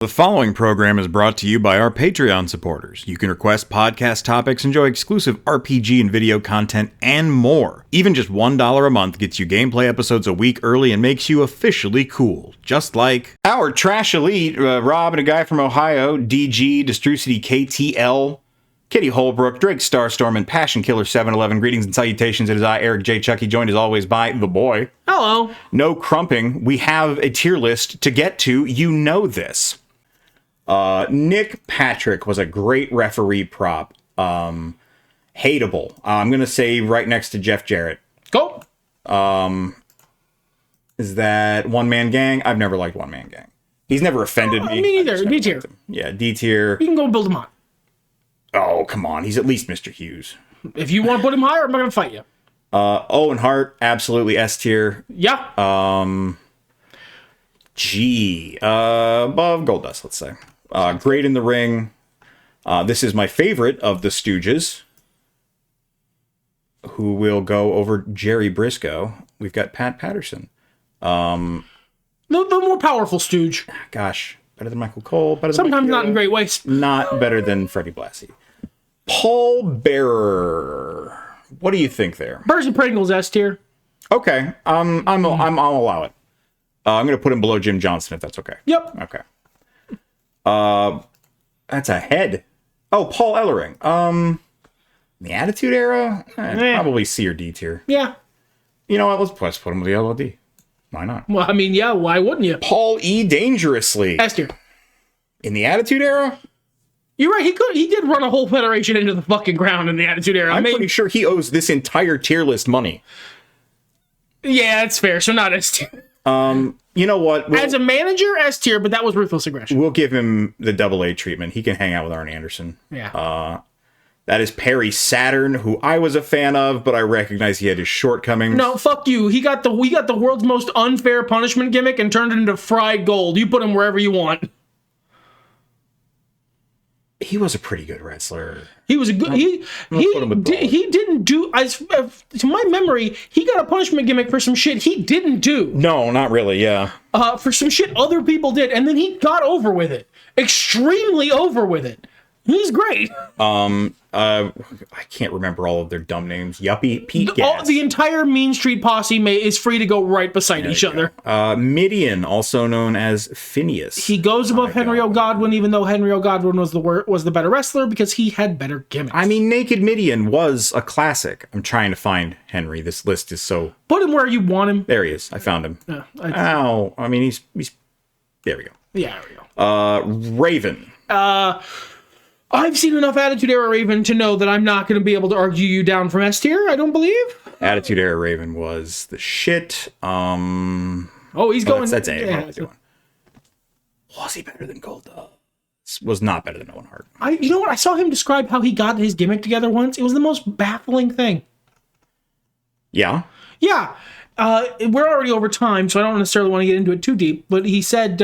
The following program is brought to you by our Patreon supporters. You can request podcast topics, enjoy exclusive RPG and video content, and more. Even just $1 a month gets you gameplay episodes a week early and makes you officially cool. Just like our Trash Elite, Rob and a guy from Ohio, DG, Destrucity KTL, Kitty Holbrook, Drake Starstorm, and Passion Killer 711. Greetings and salutations. It is I, Eric J. Chucky, joined as always by The Boy. Hello. No crumping. We have a tier list to get to. You know this. Nick Patrick was a great referee prop. Hateable. I'm going to say right next to Jeff Jarrett. Go. Is that One Man Gang? I've never liked One Man Gang. He's never offended me. Me neither. D tier. Yeah, D tier. You can go build him up. Oh, come on. He's at least Mr. Hughes. If you want to put him higher, I'm not going to fight you. Owen Hart, absolutely S tier. Yeah. G. Above Goldust, let's say. Great in the ring. This is my favorite of the Stooges, who will go over Jerry Briscoe. We've got Pat Patterson. The more powerful stooge. Gosh, better than Michael Cole. Better than Sometimes not in great ways. Not better than Freddie Blassie. Paul Bearer. What do you think there? Percy Pringle's S tier. Okay. I'll allow it. I'm going to put him below Jim Johnson if that's okay. Yep. Okay. That's a head. Oh, Paul Ellering. The Attitude Era? Probably C or D tier. Yeah. You know what? Let's put him with the LOD. Why not? Well, I mean, yeah, why wouldn't you? Paul E. Dangerously. S tier. In the Attitude Era? You're right, he did run a whole federation into the fucking ground in the Attitude Era. I'm pretty sure he owes this entire tier list money. Yeah, it's fair, so not S tier. You know what? As a manager, S tier, but that was ruthless aggression. We'll give him the AA treatment. He can hang out with Arn Anderson. Yeah. That is Perry Saturn, who I was a fan of, but I recognize he had his shortcomings. No, fuck you. We got the world's most unfair punishment gimmick and turned it into fried gold. You put him wherever you want. He was a pretty good wrestler. He was a good. He didn't do. To my memory, he got a punishment gimmick for some shit he didn't do. No, not really. Yeah. For some shit other people did, and then he got over with it. Extremely over with it. He's great. I can't remember all of their dumb names. Yuppie, Pete Gas. The entire Mean Street posse is free to go right beside each other. Midian, also known as Phineas. He goes above Henry O. Godwin, even though Henry O. Godwin was the better wrestler because he had better gimmicks. I mean, Naked Midian was a classic. I'm trying to find Henry. This list is so... Put him where you want him. There he is. I found him. I mean, he's... There we go. Yeah, there we go. Raven. I've seen enough Attitude Era Raven to know that I'm not going to be able to argue you down from S tier, I don't believe. Attitude Era Raven was the shit. He's going... That's it. Yeah. Was he better than Goldust? Was not better than Owen Hart. You know what? I saw him describe how he got his gimmick together once. It was the most baffling thing. Yeah? Yeah. We're already over time, so I don't necessarily want to get into it too deep, but he said...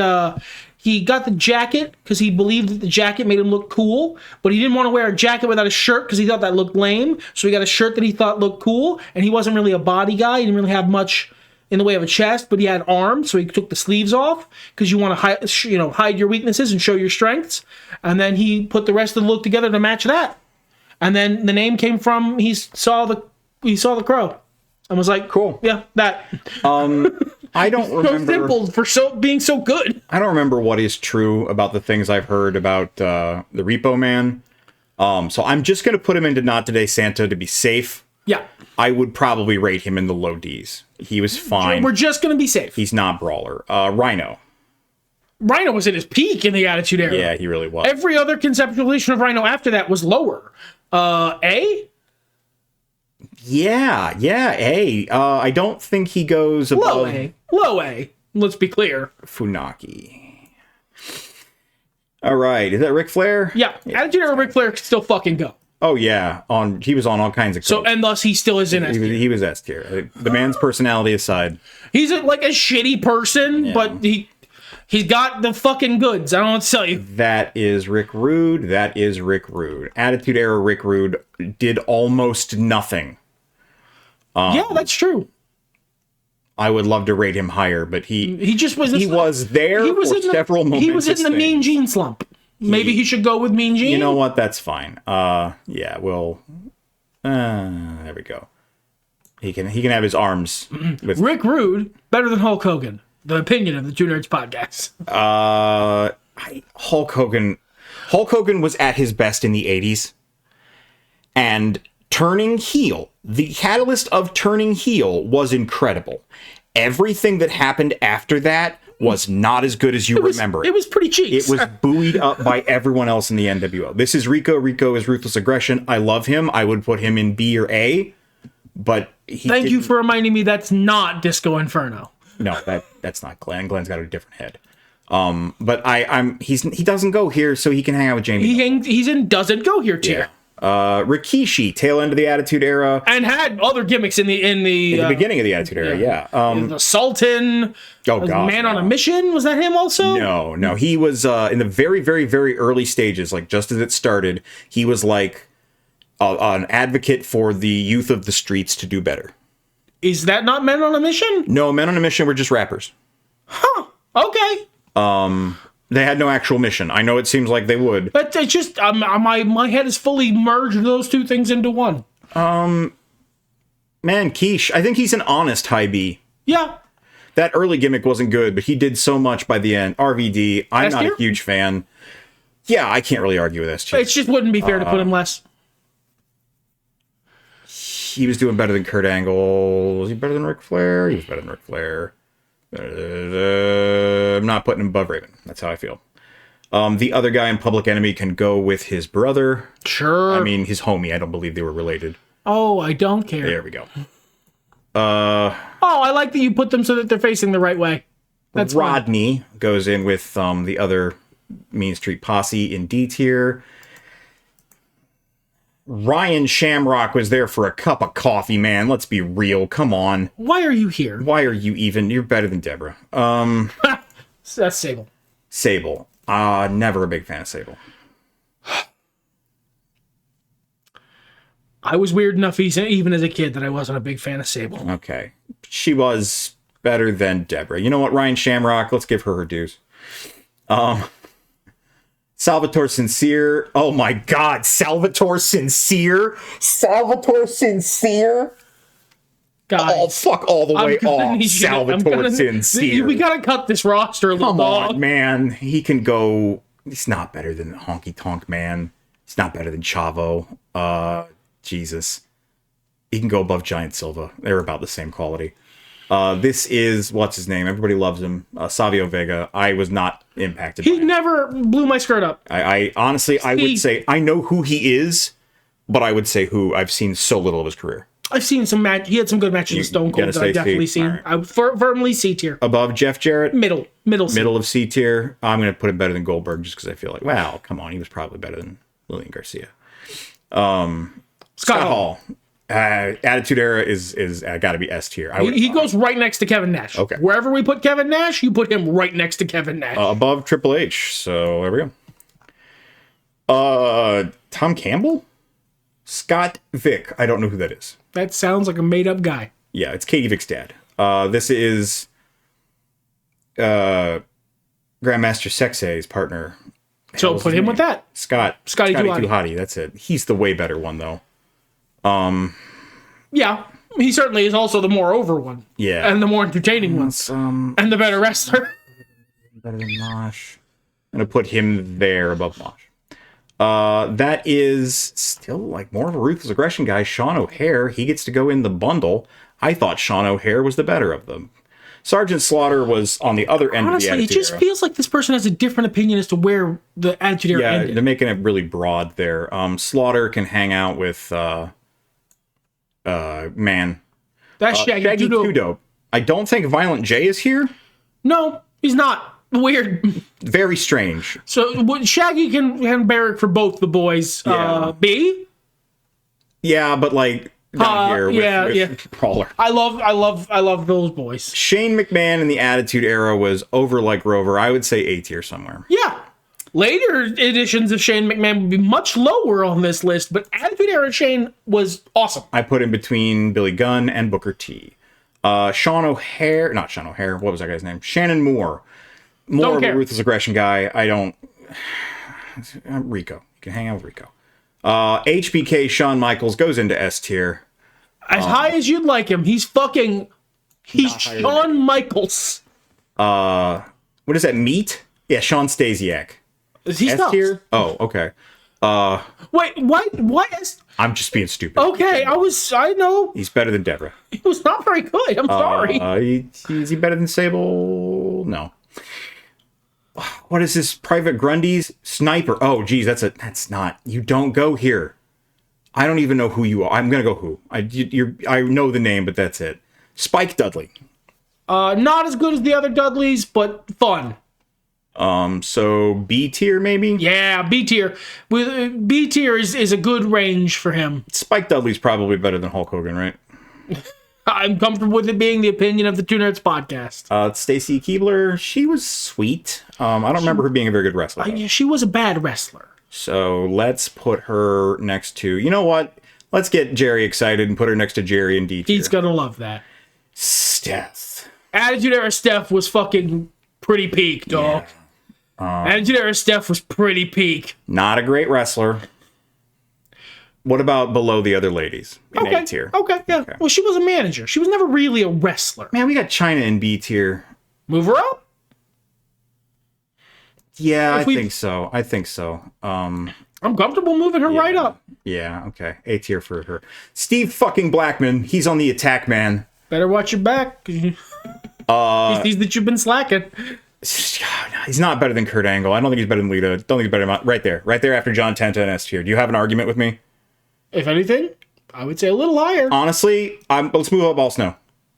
he got the jacket because he believed that the jacket made him look cool, but he didn't want to wear a jacket without a shirt because he thought that looked lame. So he got a shirt that he thought looked cool, and he wasn't really a body guy. He didn't really have much in the way of a chest, but he had arms, so he took the sleeves off because you want to hide your weaknesses and show your strengths. And then he put the rest of the look together to match that. And then the name came from he saw the crow and was like, cool, yeah, that. I don't remember... So simple for being so good. I don't remember what is true about the things I've heard about the Repo Man. So I'm just going to put him into Not Today Santa to be safe. Yeah. I would probably rate him in the low Ds. He was fine. We're just going to be safe. He's not Brawler. Rhino. Rhino was at his peak in the Attitude Era. Yeah, he really was. Every other conceptualization of Rhino after that was lower. A? Yeah, A. I don't think he goes above... Low A. Let's be clear. Funaki. All right. Is that Ric Flair? Yeah. Attitude Era Ric Flair can still fucking go. Oh, yeah. He was on all kinds of... So, and thus he still is in S tier. He was S tier. The man's personality aside. He's a shitty person, but he's got the fucking goods. I don't know what to tell you. That is Rick Rude. Attitude Era Rick Rude did almost nothing. Yeah, that's true. I would love to rate him higher, but he just was. He was there for several momentous He was in the Mean things. Gene slump. Maybe he should go with Mean Gene. You know what? That's fine. Yeah, well, there we go. He can have his arms with Rick Rude better than Hulk Hogan. The opinion of the Two Nerds podcast. Hulk Hogan was at his best in the 80s, and turning heel, the catalyst of turning heel was incredible. Everything that happened after that was not as good as you remember it. It was pretty cheap. It was buoyed up by everyone else in the NWO. This is Rico. Rico is Ruthless Aggression. I love him. I would put him in B or A, but Thank you for reminding me that's not Disco Inferno. No, that's not Glenn. Glenn's got a different head. But he doesn't go here, so he can hang out with Jamie. He's in doesn't go here tier. Yeah. Rikishi, tail end of the Attitude Era, and had other gimmicks in the beginning of the Attitude Era. Yeah. The Sultan. Man on a Mission, was that him also? No. He was in the very, very, very early stages, like just as it started. He was like an advocate for the youth of the streets to do better. Is that not Men on a Mission? No, Men on a Mission were just rappers. Huh. Okay. They had no actual mission. I know it seems like they would. But it's just my head is fully merged those two things into one. Man, Quiche, I think he's an honest high B. Yeah. That early gimmick wasn't good, but he did so much by the end. RVD, I'm not a huge fan. Yeah, I can't really argue with S tier. It just wouldn't be fair to put him less. He was doing better than Kurt Angle. Was he better than Ric Flair? He was better than Ric Flair. I'm not putting him above Raven. That's how I feel. The other guy in Public Enemy can go with his brother. Sure. I mean, his homie. I don't believe they were related. Oh, I don't care. There we go. I like that you put them so that they're facing the right way. That's Rodney goes in with the other Mean Street Posse in D tier. Ryan Shamrock was there for a cup of coffee, man. Let's be real. Come on. Why are you here? Why are you even? You're better than Deborah. That's Sable. Sable. Never a big fan of Sable. I was weird enough even as a kid that I wasn't a big fan of Sable. Okay. She was better than Deborah. You know what, Ryan Shamrock? Let's give her dues. Salvatore Sincere. Oh my God, Salvatore Sincere. Salvatore Sincere. Guys, oh, fuck all the way off. Salvatore Sincere. We gotta cut this roster a little. Come on, man. He can go. He's not better than Honky Tonk Man. He's not better than Chavo. Jesus. He can go above Giant Silva. They're about the same quality. This is, what's his name? Everybody loves him. Savio Vega. I was not impacted by him. He never blew my skirt up. I honestly, I would say, I know who he is, but I would say who. I've seen so little of his career. I've seen some match. He had some good matches with Stone Cold that I've definitely seen. Right. I firmly C tier. Above Jeff Jarrett? Middle C. Middle of C tier. I'm going to put him better than Goldberg just because I feel like, wow, come on. He was probably better than Lillian Garcia. Scott Hall. Attitude Era is got to be S tier. He goes right next to Kevin Nash. Okay. Wherever we put Kevin Nash, you put him right next to Kevin Nash. Above Triple H. So there we go. Tom Campbell? Scott Vick. I don't know who that is. That sounds like a made-up guy. Yeah, it's Katie Vick's dad. This is Grandmaster Sexay's partner. So put him with that. Scotty Too Hotty. That's it. He's the way better one, though. Yeah, he certainly is also the more over one. Yeah. And the more entertaining one. And the better wrestler. Better than Mosh. I'm going to put him there above Mosh. That is still like more of a Ruthless Aggression guy. Sean O'Hare, he gets to go in the bundle. I thought Sean O'Hare was the better of them. Sergeant Slaughter was on the other end of the Attitude Era. Honestly, it just feels like this person has a different opinion as to where the Attitude Era ended. Yeah, they're making it really broad there. Slaughter can hang out with, man. That's Shaggy Too Dope. I don't think Violent J is here. No, he's not. Weird. Very strange. So Shaggy can barrack for both the boys. Yeah. B? Yeah, but like down here with Brawler. I love those boys. Shane McMahon in the Attitude Era was over like Rover. I would say A tier somewhere. Yeah. Later editions of Shane McMahon would be much lower on this list, but Attitude Era Shane was awesome. I put in between Billy Gunn and Booker T. Sean O'Hare, not Sean O'Hare, what was that guy's name? Shannon Moore. More of a ruthless aggression guy. Rico. You can hang out with Rico. HBK Shawn Michaels goes into S tier. As high as you'd like him. He's Shawn Michaels. What is that, Meat? Yeah, Sean Stasiak. He's S tier? Oh, okay. Wait, why is... I'm just being stupid. Okay, I know. He's better than Deborah. He was not very good. I'm sorry. Is he better than Sable? No. What is this? Private Grundy's Sniper. Oh, geez, that's not. You don't go here. I don't even know who you are. I'm gonna go who. I know the name, but that's it. Spike Dudley. Not as good as the other Dudleys, but fun. So B tier maybe? Yeah, B tier. With B tier is a good range for him. Spike Dudley's probably better than Hulk Hogan, right? I'm comfortable with it being the opinion of the Two Nerds podcast. Stacy Keibler, she was sweet. I don't remember her being a very good wrestler. She was a bad wrestler. So let's put her next to, you know what? Let's get Jerry excited and put her next to Jerry in D tier. He's gonna love that. Steph. Attitude Era Steph was fucking pretty peak, dog. Yeah. Attitude Era Steph was pretty peak. Not a great wrestler. What about below the other ladies in A tier? Okay, yeah. Okay. Well, she was a manager. She was never really a wrestler. Man, we got Chyna in B tier. Move her up? Yeah, I think so. I'm comfortable moving her right up. Yeah, okay. A tier for her. Steve fucking Blackman. He's on the attack, man. Better watch your back. He sees that you've been slacking. He's not better than Kurt Angle. I don't think he's better than Lita. Don't think he's better than... Right there after John Tenta and S tier. Do you have an argument with me? If anything, I would say a little higher. Honestly, let's move up Al Snow.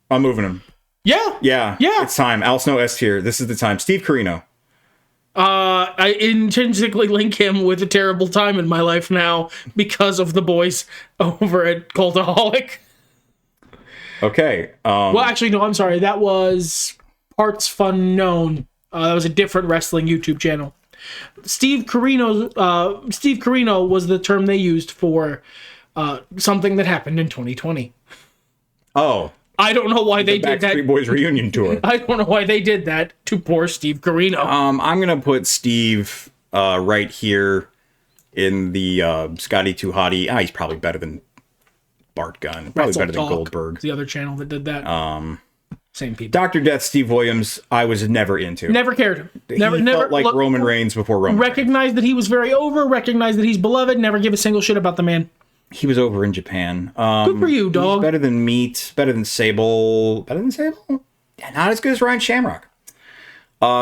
I'm moving him. Yeah. It's time. Al Snow S tier. This is the time. Steve Corino. I intrinsically link him with a terrible time in my life now because of the boys over at Cultaholic. Okay. Well, actually, no, I'm sorry. That was Parts Fun Known. That was a different wrestling YouTube channel. Steve Corino was the term they used for something that happened in 2020. Oh. I don't know why they did that. Backstreet Boys reunion tour. I don't know why they did that to poor Steve Corino. I'm going to put Steve right here in the Scotty Too Hottie. He's probably better than Bart Gunn. Probably better than Goldberg. The other channel that did that. Same people. Dr. Death, Steve Williams, I was never into. Never cared. Never felt like Roman Reigns before Roman Recognized that he was very over. Recognized that he's beloved. Never give a single shit about the man. He was over in Japan. Good for you, dog. Better than Meat. Better than Sable. Better than Sable? Yeah, not as good as Ryan Shamrock.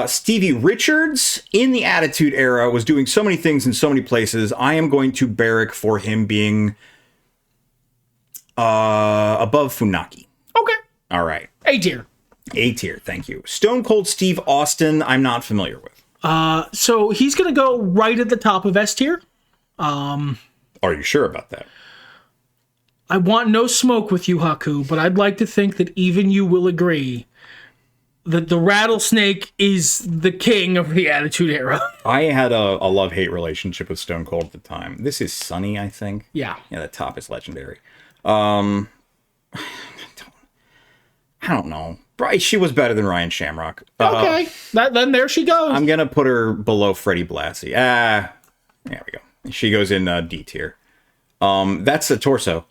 Stevie Richards in the Attitude Era was doing so many things in so many places. I am going to barrack for him being above Funaki. Okay. All right. A tier. A tier, thank you. Stone Cold Steve Austin, I'm not familiar with. So he's going to go right at the top of S tier. Are you sure about that? I want no smoke with you, Haku, but I'd like to think that even you will agree that the Rattlesnake is the king of the Attitude Era. I had a love-hate relationship with Stone Cold at the time. This is Sunny, I think. Yeah. Yeah, the top is legendary. I don't know. She was better than Ryan Shamrock. Okay. Then there she goes. I'm going to put her below Freddie Blassie. There we go. She goes in D tier. That's the torso.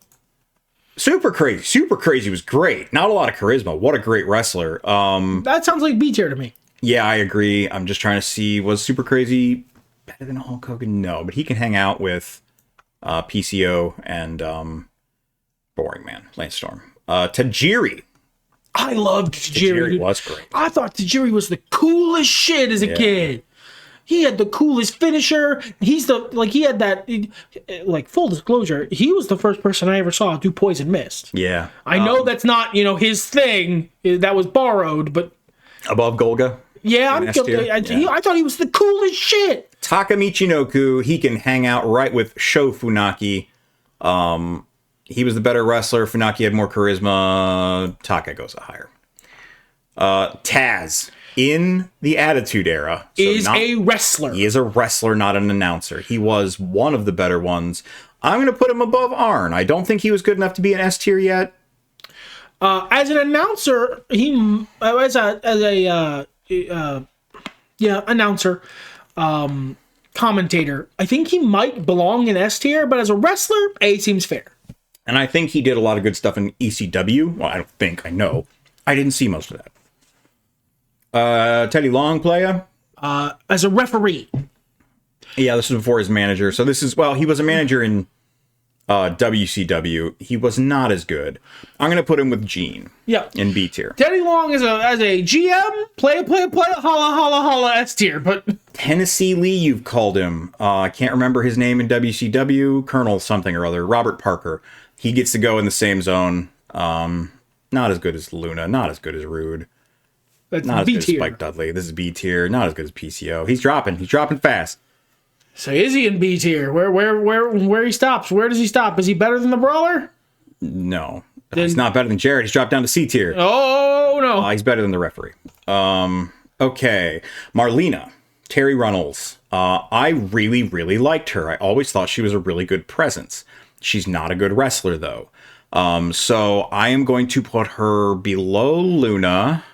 Super Crazy. Super Crazy was great. Not a lot of charisma. What a great wrestler. That sounds like B tier to me. Yeah, I agree. I'm just trying to see, was Super Crazy better than Hulk Hogan? No, but he can hang out with PCO and Boring Man, Lance Storm. Tajiri. I loved Tajiri. Tajiri was great. I thought Tajiri was the coolest shit as a kid. He had the coolest finisher. He had that, full disclosure, he was the first person I ever saw do Poison Mist. Yeah. I know that's not, his thing. That was borrowed, but... Above Golga? Yeah, I thought he was the coolest shit. Taka Michinoku, he can hang out right with Sho Funaki. He was the better wrestler. Funaki had more charisma. Taka goes higher. Taz. In the Attitude Era. A wrestler. He is a wrestler, not an announcer. He was one of the better ones. I'm going to put him above Arn. I don't think he was good enough to be an S tier yet. As an announcer, announcer, commentator, I think he might belong in S tier, but as a wrestler, A seems fair. And I think he did a lot of good stuff in ECW. Well, I don't think, I know. I didn't see most of that. Teddy Long playa? As a referee. Yeah, this was before his manager. So this is, well, he was a manager in WCW. He was not as good. I'm going to put him with Gene. Yeah. In B tier. Teddy Long as a GM, play, holla, S tier, but... Tennessee Lee, you've called him. I can't remember his name in WCW. Colonel something or other. Robert Parker. He gets to go in the same zone. Not as good as Luna. Not as good as Rude. That's not as B good as tier. Spike Dudley. This is B tier. Not as good as PCO. He's dropping. He's dropping fast. So is he in B tier? Where he stops? Where does he stop? Is he better than the Brawler? No. He's not better than Jared. He's dropped down to C tier. Oh, no. He's better than the referee. Okay. Marlena. Terry Runnels. I really, really liked her. I always thought she was a really good presence. She's not a good wrestler, though. So I am going to put her below Luna.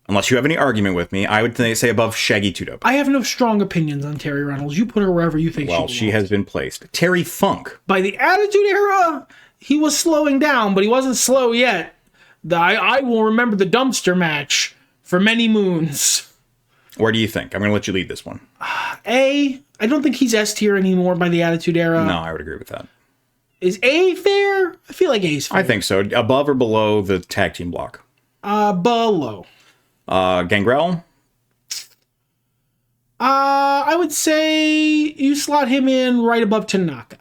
Unless you have any argument with me, I would say above Shaggy 2-Dope. I have no strong opinions on Terry Reynolds. You put her wherever you think she belongs. Well, she has been placed. Terry Funk. By the Attitude Era, he was slowing down, but he wasn't slow yet. I will remember the dumpster match for many moons. Where do you think? I'm going to let you lead this one. I don't think he's S tier anymore by the Attitude Era. No, I would agree with that. Is A fair? I feel like A's fair. I think so. Above or below the tag team block? Below. Gangrel? I would say you slot him in right above Tanaka.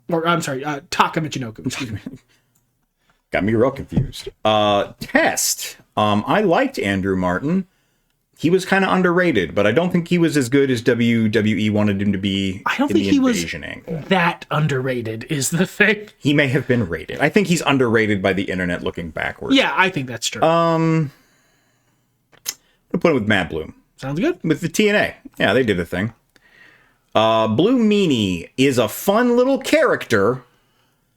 Or, I'm sorry, Taka Michinoku. Excuse me. Got me real confused. Test. I liked Andrew Martin. He was kind of underrated, but I don't think he was as good as WWE wanted him to be. I don't think he was that underrated, is the thing. He may have been rated. I think he's underrated by the internet looking backwards. Yeah, I think that's true. I'll put him with Matt Bloom. Sounds good. With the TNA. Yeah, they did a thing. Blue Meanie is a fun little character.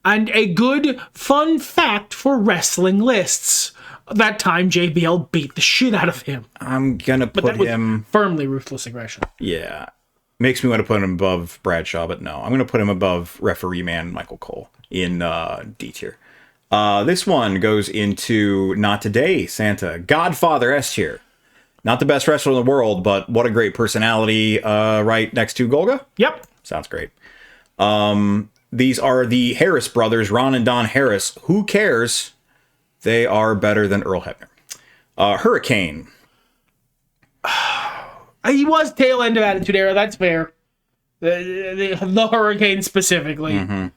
And a good fun fact for wrestling lists. That time JBL beat the shit out of him. I'm gonna put him firmly ruthless aggression. Yeah. Makes me want to put him above Bradshaw, but no. I'm gonna put him above referee man Michael Cole in D tier. This one goes into Not Today, Santa. Godfather S tier. Not the best wrestler in the world, but what a great personality right next to Golga. Yep. Sounds great. These are the Harris brothers, Ron and Don Harris. Who cares? They are better than Earl Hebner. Hurricane. He was tail end of Attitude Era. That's fair. The Hurricane specifically. Mm-hmm.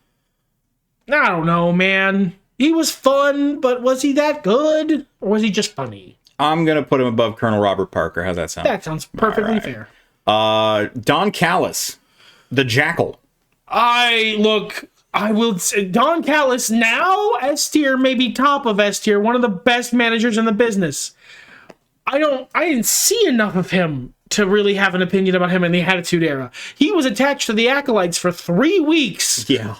I don't know, man. He was fun, but was he that good? Or was he just funny? I'm going to put him above Colonel Robert Parker. How's that sound? That sounds perfectly fair. Don Callis. The Jackal. I will say Don Callis now S tier, maybe top of S tier, one of the best managers in the business. I didn't see enough of him to really have an opinion about him in the Attitude Era. He was attached to the Acolytes for 3 weeks. Yeah.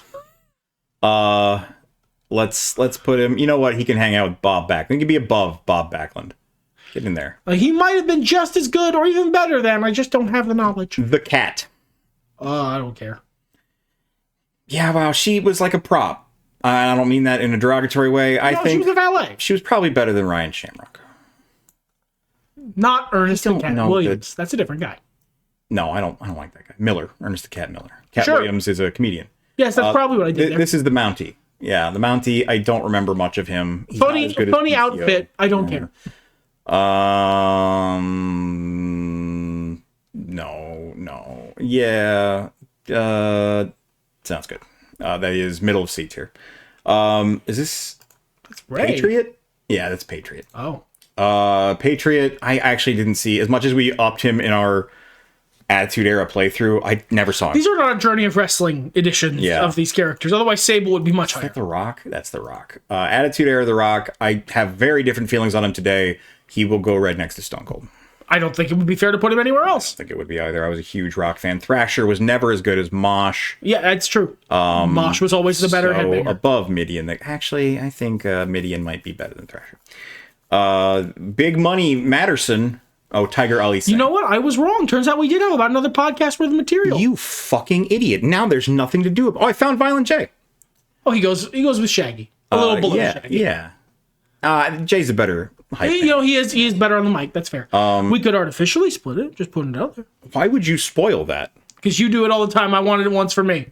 Let's put him. You know what? He can hang out with Bob Backlund. He can be above Bob Backlund. Get in there. He might have been just as good or even better than. I just don't have the knowledge. The Cat. I don't care. Yeah, wow, she was like a prop. I don't mean that in a derogatory way. I think she was a valet. She was probably better than Ryan Shamrock. Not Ernest the Cat Williams. That's a different guy. No, I don't like that guy. Miller, Ernest the Cat Miller. Cat Sure. Williams is a comedian. Yes, that's probably what I did there. This is the Mountie. Yeah, the Mountie. I don't remember much of him. He's funny outfit. I don't care. No. Yeah. Sounds good. That is middle of C tier. Is this Patriot? Yeah, that's Patriot. Oh. Patriot, I actually didn't see. As much as we upped him in our Attitude Era playthrough, I never saw him. These are not Journey of Wrestling editions of these characters. Otherwise, Sable would be much higher. Is that The Rock? That's The Rock. Attitude Era The Rock, I have very different feelings on him today. He will go right next to Stone Cold. I don't think it would be fair to put him anywhere else. I think it would be either. I was a huge Rock fan. Thrasher was never as good as Mosh. Yeah, that's true. Mosh was always the better headbanger. Above Midian. Actually, I think Midian might be better than Thrasher. Big Money Matterson. Oh, Tiger Ali Singh. You know what? I was wrong. Turns out we did have about another podcast worth of material. You fucking idiot. Now there's nothing to do. Oh, I found Violent J. Oh, he goes with Shaggy. A little below Shaggy. Yeah. Jay's a better hype man. You know, he is better on the mic. That's fair. We could artificially split it. Just putting it out there. Why would you spoil that? Because you do it all the time. I wanted it once for me.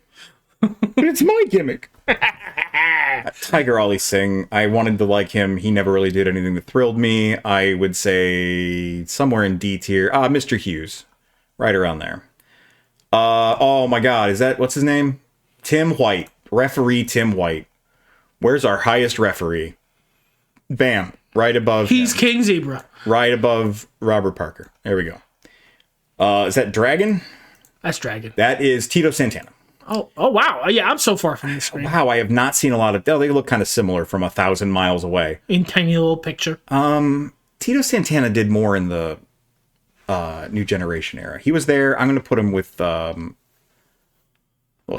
It's my gimmick. Tiger Ali Singh. I wanted to like him. He never really did anything that thrilled me. I would say somewhere in D tier. Mr. Hughes. Right around there. Oh my God. What's his name? Tim White. Referee Tim White. Where's our highest referee? Bam. Right above He's him. King Zebra. Right above Robert Parker. There we go. Is that Dragon? That's Dragon. That is Tito Santana. Oh wow. Yeah, I'm so far from the screen. Wow, I have not seen a lot of... they look kind of similar from 1,000 miles away. In tiny little picture. Tito Santana did more in the New Generation era. He was there. I'm going to put him with... well,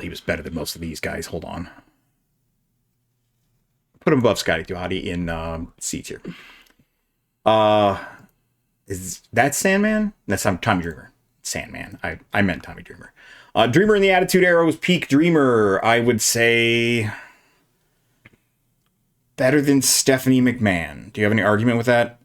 he was better than most of these guys. Hold on. Put him above Scotty Duhati in C tier. Is that Sandman? That's Tommy Dreamer. Sandman. I meant Tommy Dreamer. Dreamer in the Attitude Era was peak Dreamer. I would say better than Stephanie McMahon. Do you have any argument with that?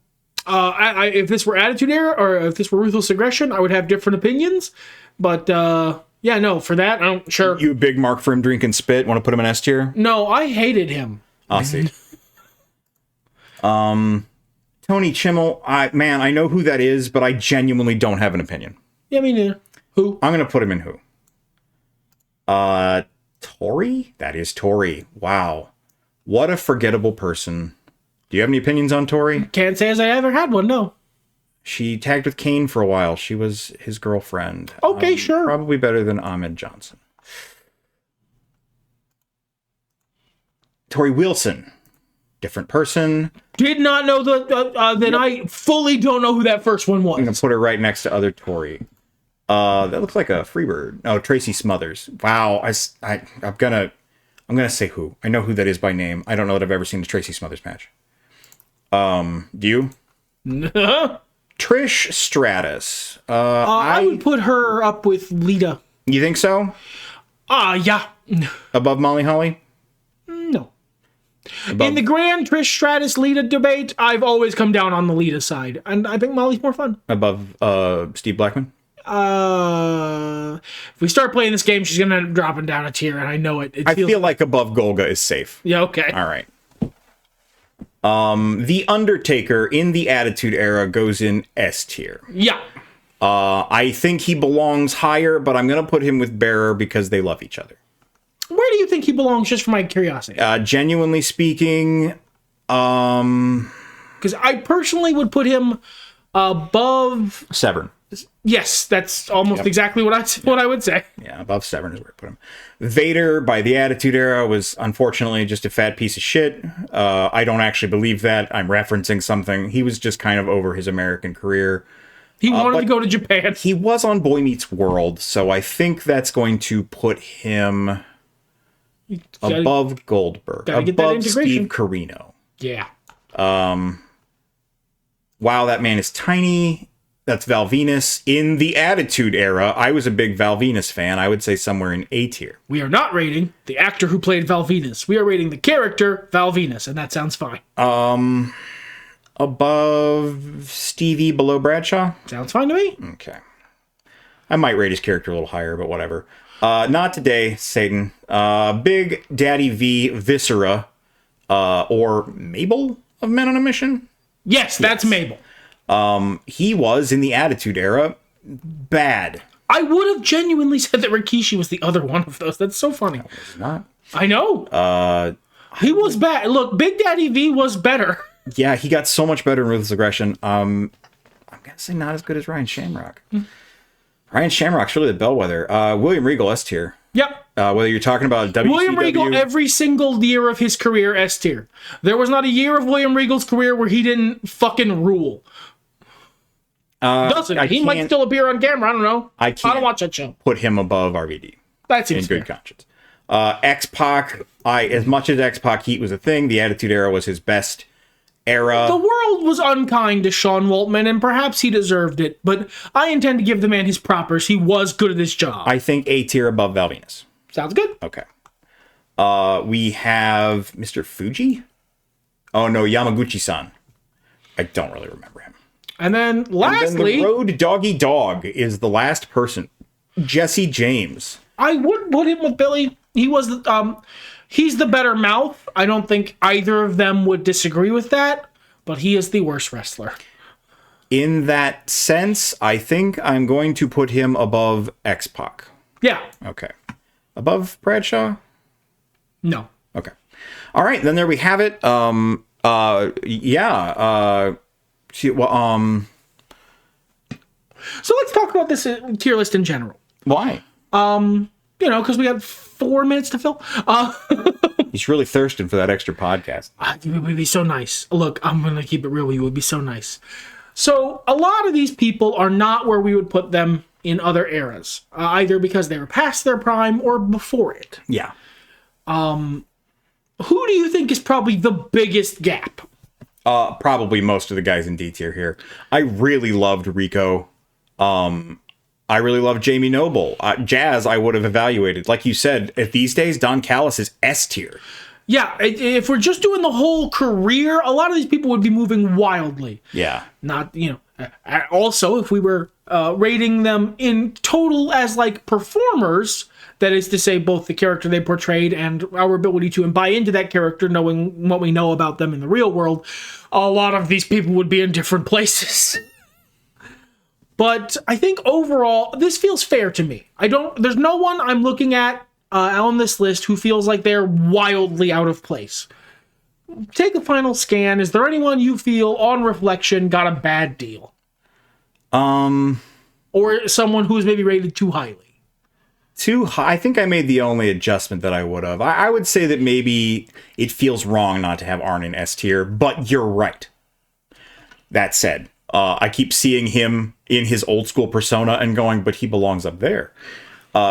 If this were Attitude Era or if this were Ruthless Aggression, I would have different opinions. But yeah, no, for that, I'm sure. You a big mark for him drinking spit? Want to put him in S tier? No, I hated him. I'll see. Tony Chimmel. I know who that is, but I genuinely don't have an opinion. Yeah, me neither. Who? I'm going to put him in who? Tori? That is Tori. Wow. What a forgettable person. Do you have any opinions on Tori? Can't say as I ever had one, no. She tagged with Kane for a while. She was his girlfriend. Okay, sure. Probably better than Ahmed Johnson. Tori Wilson. Different person. Did not know then I fully don't know who that first one was. I'm going to put her right next to other Tori. That looks like a Freebird. Oh, Tracy Smothers. Wow. I'm gonna say who. I know who that is by name. I don't know that I've ever seen a Tracy Smothers match. Do you? Trish Stratus. I would put her up with Lita. You think so? Yeah. Above Molly Holly? No. In the grand Trish Stratus Lita debate, I've always come down on the Lita side, and I think Molly's more fun. Above Steve Blackman? If we start playing this game, she's gonna end up dropping down a tier, and I know it. I feel like above Golga is safe. Yeah, okay. All right. The Undertaker in the Attitude Era goes in S tier. Yeah. I think he belongs higher, but I'm gonna put him with Bearer because they love each other. Where do you think he belongs, just for my curiosity? Genuinely speaking, because I personally would put him above Severn. Yes, that's almost exactly what I would say. Yeah, above Severn is where I put him. Vader by the Attitude Era was unfortunately just a fat piece of shit. I don't actually believe that. I'm referencing something. He was just kind of over his American career. He wanted to go to Japan. He was on Boy Meets World, so I think that's going to put him above Goldberg, above Steve Corino. Yeah. Wow, that man is tiny. That's Val Venus. In the Attitude Era, I was a big Val Venus fan. I would say somewhere in A tier. We are not rating the actor who played Val Venus. We are rating the character Val Venus, and that sounds fine. Above Stevie, below Bradshaw? Sounds fine to me. Okay. I might rate his character a little higher, but whatever. Not today, Satan. Big Daddy V, Viscera, or Mabel of Men on a Mission? Yes, that's Mabel. He was, in the Attitude Era, bad. I would have genuinely said that Rikishi was the other one of those. That's so funny. No, he's not. I know. He was bad. Look, Big Daddy V was better. Yeah, he got so much better in Ruthless Aggression. I'm going to say not as good as Ryan Shamrock. Ryan Shamrock's really the bellwether. William Regal, S tier. Yep. Whether you're talking about WCW... William Regal, every single year of his career, S tier. There was not a year of William Regal's career where he didn't fucking rule. Doesn't he? Might still appear on camera. I don't know. I don't watch that show. Put him above RVD. That seems in good conscience. X-Pac, as much as X-Pac heat was a thing, the Attitude Era was his best era. The world was unkind to Sean Waltman, and perhaps he deserved it, but I intend to give the man his propers. He was good at his job. I think A tier above Val Venis. Sounds good. Okay. We have Mr. Fuji? Oh, no, Yamaguchi-san. I don't really remember him. And then, lastly... the Road Doggy Dog is the last person. Jesse James. I would put him with Billy. He was he's the better mouth. I don't think either of them would disagree with that, but he is the worst wrestler. In that sense, I think I'm going to put him above X-Pac. Yeah. Okay. Above Bradshaw? No. Okay. All right, then there we have it. So let's talk about this tier list in general. Why? Because we have 4 minutes to fill. He's really thirsting for that extra podcast. It would be so nice. Look, I'm going to keep it real with you. It would be so nice. So a lot of these people are not where we would put them in other eras, either because they were past their prime or before it. Yeah. Who do you think is probably the biggest gap? Probably most of the guys in D tier here. I really loved Rico. I really loved Jamie Noble. Jazz, I would have evaluated. Like you said, if these days, Don Callis is S tier. Yeah, if we're just doing the whole career, a lot of these people would be moving wildly. Yeah. Not, also, if we were rating them in total as, like, performers, that is to say, both the character they portrayed and our ability to buy into that character, knowing what we know about them in the real world, a lot of these people would be in different places. But I think overall, this feels fair to me. There's no one I'm looking at on this list who feels like they're wildly out of place. Take a final scan. Is there anyone you feel, on reflection, got a bad deal? Or someone who's maybe rated too highly? Too high? I think I made the only adjustment that I would have. I would say that maybe it feels wrong not to have Arn in S tier, but you're right. That said, I keep seeing him in his old school persona and going, but he belongs up there.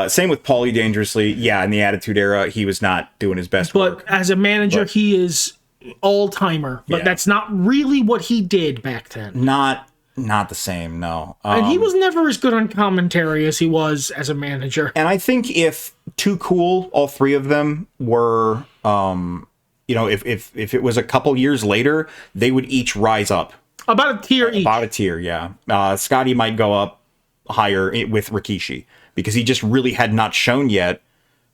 Same with Paulie Dangerously. Yeah, in the Attitude Era, he was not doing his best work. But as a manager, he is all-timer. But that's not really what he did back then. Not the same, no. And he was never as good on commentary as he was as a manager. And I think if Too Cool, all three of them were, if it was a couple years later, they would each rise up. About a tier each. About a tier, yeah. Scotty might go up higher with Rikishi because he just really had not shown yet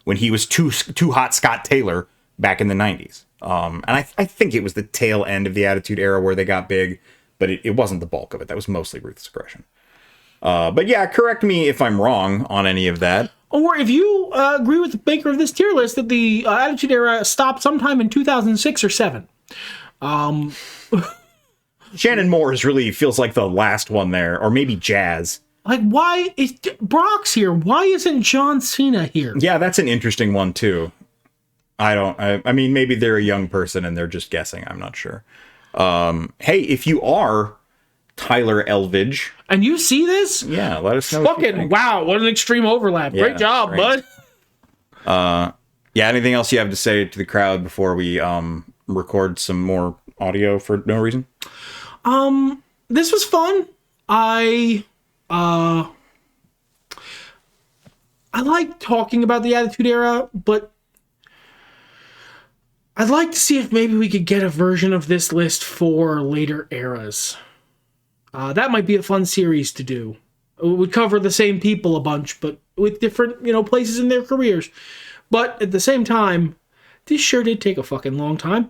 when he was too hot Scott Taylor back in the 90s. And I think it was the tail end of the Attitude Era where they got big, but it wasn't the bulk of it. That was mostly Ruthless Aggression. But yeah, correct me if I'm wrong on any of that. Or if you agree with the maker of this tier list that the Attitude Era stopped sometime in 2006 or 7. Shannon Moore's really feels like the last one there, or maybe Jazz. Like, why is Brock's here? Why isn't John Cena here? Yeah, that's an interesting one too. I mean, maybe they're a young person and they're just guessing. I'm not sure. Hey, if you are Tyler Elvidge and you see this, yeah, let us know. Fucking wow, what an extreme overlap. Yeah, great job, bud. Yeah, anything else you have to say to the crowd before we record some more audio for no reason? This was fun. I like talking about the Attitude Era, but I'd like to see if maybe we could get a version of this list for later eras. That might be a fun series to do. It would cover the same people a bunch, but with different, places in their careers. But at the same time, this sure did take a fucking long time.